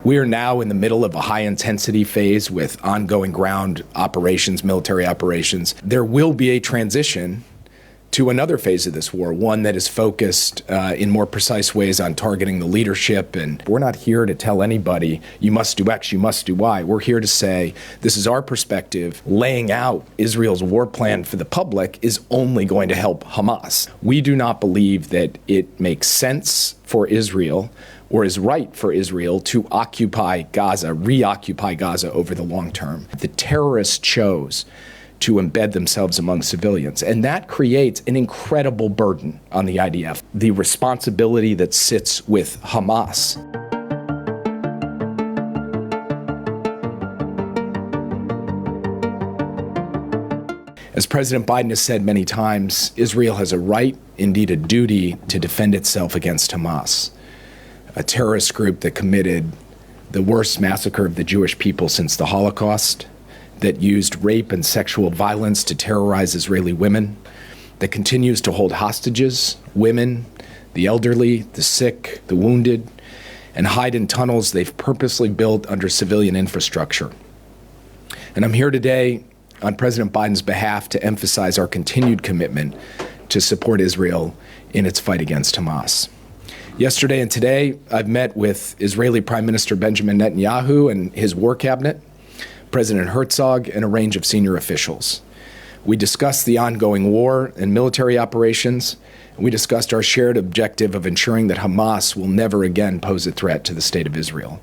We are now in the middle of a high-intensity phase with ongoing ground operations, military operations. There will be a transition to another phase of this war, one that is focused in more precise ways on targeting the leadership. And we're not here to tell anybody, you must do X, you must do Y. We're here to say, this is our perspective. Laying out Israel's war plan for the public is only going to help Hamas. We do not believe that it makes sense for Israel or is right for Israel to occupy Gaza, reoccupy Gaza over the long term. The terrorists chose to embed themselves among civilians. And that creates an incredible burden on the IDF. The responsibility that sits with Hamas. As President Biden has said many times, Israel has a right, indeed a duty, to defend itself against Hamas, a terrorist group that committed the worst massacre of the Jewish people since the Holocaust, that used rape and sexual violence to terrorize Israeli women, that continues to hold hostages, women, the elderly, the sick, the wounded, and hide in tunnels they've purposely built under civilian infrastructure. And I'm here today on President Biden's behalf to emphasize our continued commitment to support Israel in its fight against Hamas. Yesterday and today, I've met with Israeli Prime Minister Benjamin Netanyahu and his war cabinet, President Herzog, and a range of senior officials. We discussed the ongoing war and military operations, and we discussed our shared objective of ensuring that Hamas will never again pose a threat to the state of Israel,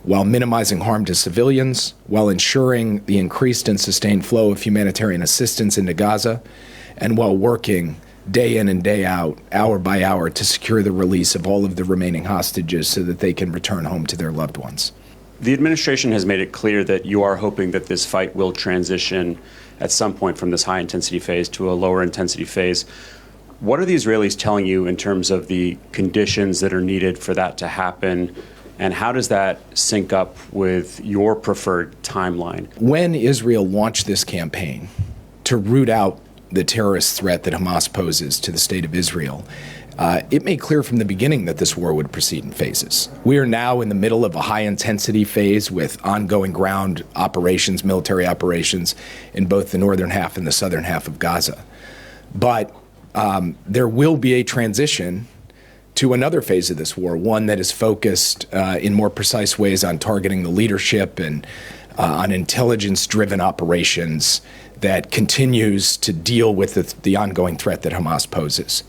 while minimizing harm to civilians, while ensuring the increased and sustained flow of humanitarian assistance into Gaza, and while working day in and day out, hour by hour, to secure the release of all of the remaining hostages so that they can return home to their loved ones. The administration has made it clear that you are hoping that this fight will transition at some point from this high-intensity phase to a lower-intensity phase. What are the Israelis telling you in terms of the conditions that are needed for that to happen, and how does that sync up with your preferred timeline? When Israel launched this campaign to root out the terrorist threat that Hamas poses to the state of Israel, it made clear from the beginning that this war would proceed in phases. We are now in the middle of a high-intensity phase with ongoing ground operations, military operations, in both the northern half and the southern half of Gaza. But there will be a transition to another phase of this war, one that is focused in more precise ways on targeting the leadership and on intelligence-driven operations that continues to deal with the ongoing threat that Hamas poses.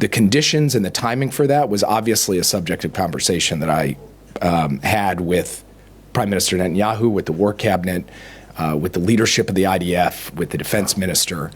The conditions and the timing for that was obviously a subject of conversation that I had with Prime Minister Netanyahu, with the war cabinet, with the leadership of the IDF, with the defense minister.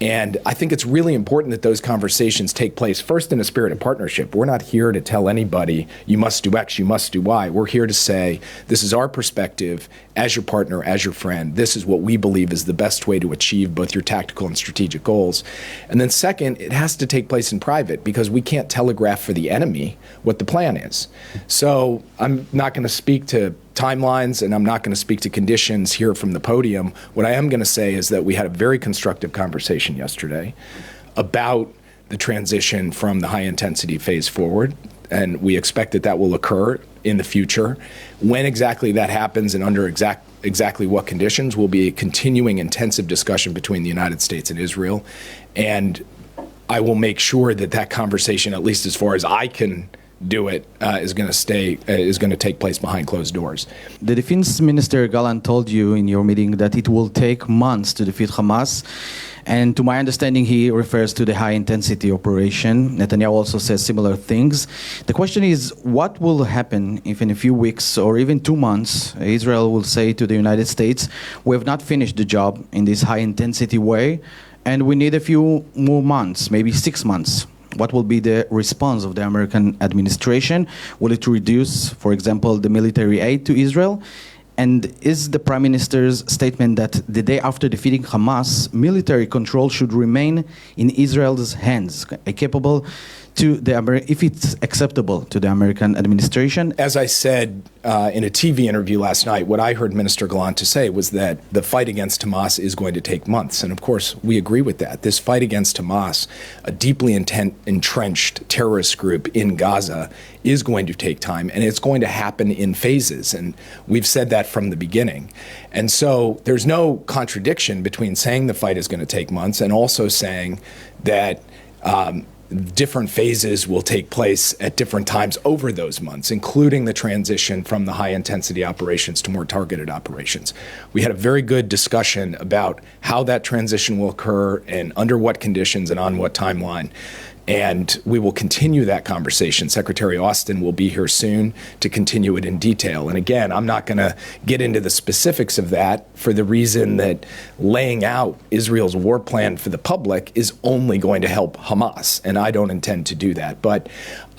And I think it's really important that those conversations take place first in a spirit of partnership. We're not here to tell anybody, you must do X, you must do Y. We're here to say, this is our perspective as your partner, as your friend. This is what we believe is the best way to achieve both your tactical and strategic goals. And then second, it has to take place in private because we can't telegraph for the enemy what the plan is. So I'm not going to speak to timelines, and I'm not going to speak to conditions here from the podium. What I am going to say is that we had a very constructive conversation yesterday about the transition from the high-intensity phase forward, and we expect that that will occur in the future. When exactly that happens and under exactly what conditions will be a continuing intensive discussion between the United States and Israel, and I will make sure that that conversation, at least as far as I can do it, is going to take place behind closed doors. The Defense Minister Gallant told you in your meeting that it will take months to defeat Hamas. And to my understanding, he refers to the high-intensity operation. Netanyahu also says similar things. The question is, what will happen if in a few weeks or even 2 months, Israel will say to the United States, we have not finished the job in this high-intensity way, and we need a few more months, maybe 6 months. What will be the response of the American administration? Will it reduce, for example, the military aid to Israel? And is the Prime Minister's statement that the day after defeating Hamas, military control should remain in Israel's hands, capable to if it's acceptable to the American administration? As I said in a TV interview last night, what I heard Minister Gallant to say was that the fight against Hamas is going to take months. And of course, we agree with that. This fight against Hamas, a deeply entrenched terrorist group in Gaza, is going to take time, and it's going to happen in phases. And we've said that from the beginning. And so there's no contradiction between saying the fight is going to take months and also saying that different phases will take place at different times over those months, including the transition from the high-intensity operations to more targeted operations. We had a very good discussion about how that transition will occur and under what conditions and on what timeline. And we will continue that conversation. Secretary Austin will be here soon to continue it in detail. And again, I'm not going to get into the specifics of that for the reason that laying out Israel's war plan for the public is only going to help Hamas, and I don't intend to do that. But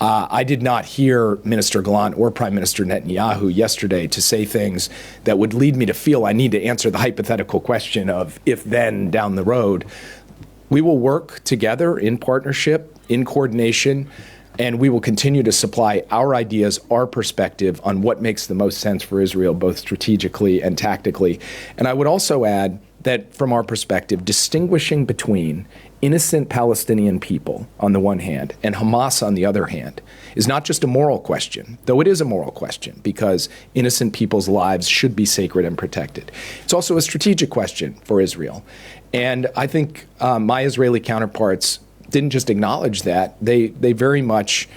I did not hear Minister Gallant or Prime Minister Netanyahu yesterday to say things that would lead me to feel I need to answer the hypothetical question of if then down the road. We will work together in partnership, in coordination, and we will continue to supply our ideas, our perspective on what makes the most sense for Israel, both strategically and tactically. And I would also add that from our perspective, distinguishing between innocent Palestinian people on the one hand and Hamas on the other hand is not just a moral question, though it is a moral question because innocent people's lives should be sacred and protected. It's also a strategic question for Israel. And I think my Israeli counterparts didn't just acknowledge that, they very much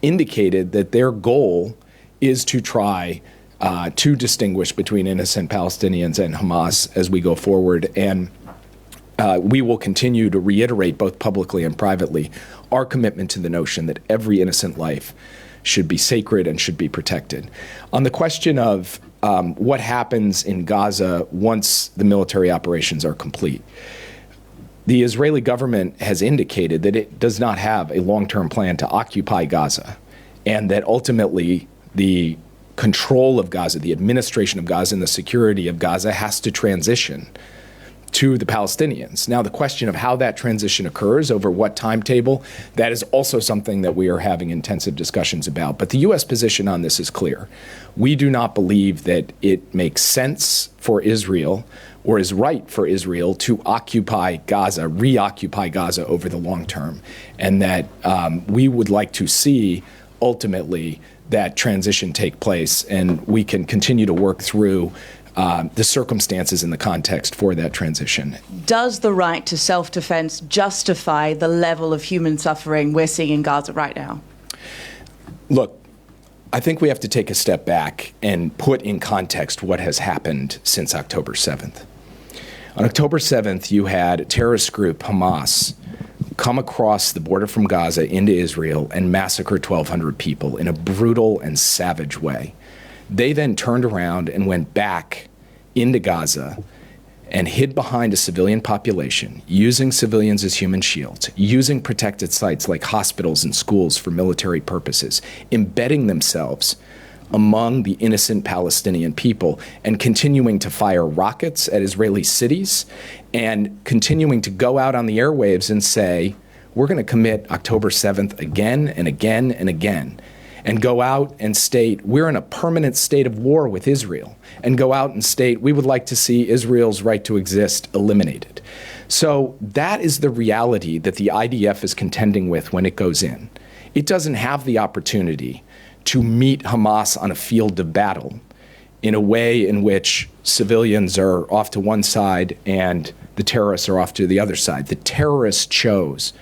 indicated that their goal is to try to distinguish between innocent Palestinians and Hamas as we go forward. And we will continue to reiterate both publicly and privately our commitment to the notion that every innocent life should be sacred and should be protected. On the question of what happens in Gaza once the military operations are complete, the Israeli government has indicated that it does not have a long-term plan to occupy Gaza, and that ultimately the control of Gaza, the administration of Gaza, and the security of Gaza has to transition to the Palestinians. Now, the question of how that transition occurs, over what timetable, that is also something that we are having intensive discussions about. But the U.S. position on this is clear. We do not believe that it makes sense for Israel or is right for Israel to occupy Gaza, reoccupy Gaza over the long term, and that we would like to see ultimately that transition take place, and we can continue to work through the circumstances and the context for that transition. Does the right to self-defense justify the level of human suffering we're seeing in Gaza right now? Look, I think we have to take a step back and put in context what has happened since October 7th. On October 7th, you had a terrorist group, Hamas, come across the border from Gaza into Israel and massacre 1,200 people in a brutal and savage way. They then turned around and went back into Gaza and hid behind a civilian population, using civilians as human shields, using protected sites like hospitals and schools for military purposes, embedding themselves among the innocent Palestinian people, and continuing to fire rockets at Israeli cities, and continuing to go out on the airwaves and say, we're going to commit October 7th again and again and again, and go out and state, we're in a permanent state of war with Israel, and go out and state, we would like to see Israel's right to exist eliminated. So that is the reality that the IDF is contending with when it goes in. It doesn't have the opportunity to meet Hamas on a field of battle in a way in which civilians are off to one side and the terrorists are off to the other side. The terrorists chose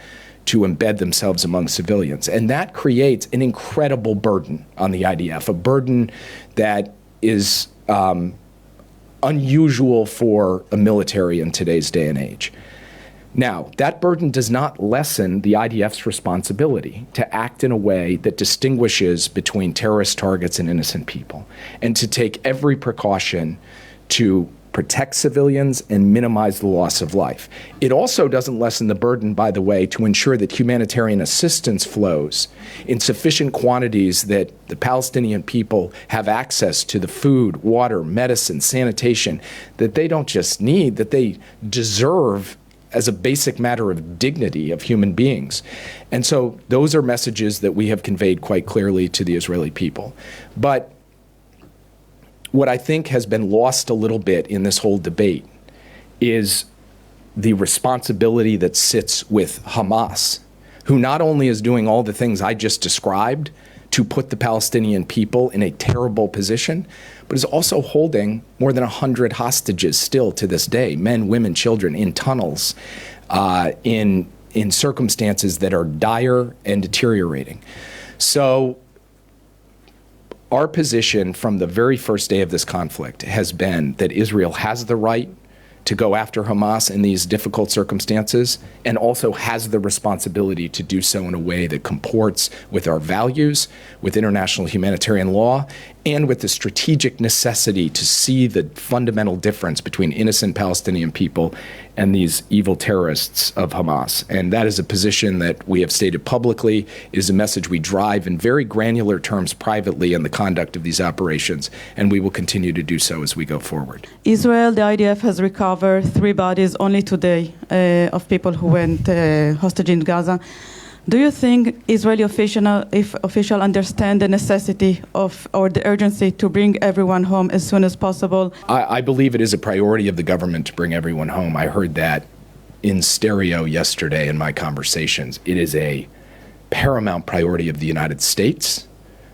to embed themselves among civilians, and that creates an incredible burden on the IDF, a burden that is unusual for a military in today's day and age. Now, that burden does not lessen the IDF's responsibility to act in a way that distinguishes between terrorist targets and innocent people, and to take every precaution to protect civilians and minimize the loss of life. It also doesn't lessen the burden, by the way, to ensure that humanitarian assistance flows in sufficient quantities that the Palestinian people have access to the food, water, medicine, sanitation that they don't just need, that they deserve as a basic matter of dignity of human beings. And so those are messages that we have conveyed quite clearly to the Israeli people. But what I think has been lost a little bit in this whole debate is the responsibility that sits with Hamas, who not only is doing all the things I just described to put the Palestinian people in a terrible position, but is also holding more than 100 hostages still to this day, men, women, children, in tunnels, in circumstances that are dire and deteriorating. So our position from the very first day of this conflict has been that Israel has the right to go after Hamas in these difficult circumstances, and also has the responsibility to do so in a way that comports with our values, with international humanitarian law, and with the strategic necessity to see the fundamental difference between innocent Palestinian people and these evil terrorists of Hamas. And that is a position that we have stated publicly, is a message we drive in very granular terms privately in the conduct of these operations, and we will continue to do so as we go forward. Israel, the IDF, has recovered 3 bodies only today of people who went hostage in Gaza. Do you think Israeli officials understand the necessity of, or the urgency to bring everyone home as soon as possible? I believe it is a priority of the government to bring everyone home. I heard that in stereo yesterday in my conversations. It is a paramount priority of the United States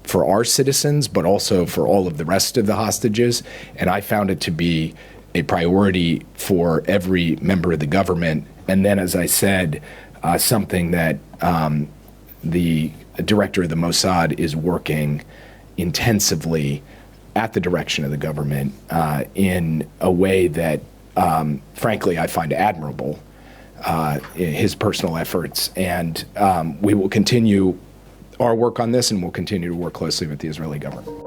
for our citizens, but also for all of the rest of the hostages. And I found it to be a priority for every member of the government. And then, as I said, something that the director of the Mossad is working intensively at the direction of the government in a way that, frankly, I find admirable, his personal efforts. And we will continue our work on this, and we'll continue to work closely with the Israeli government.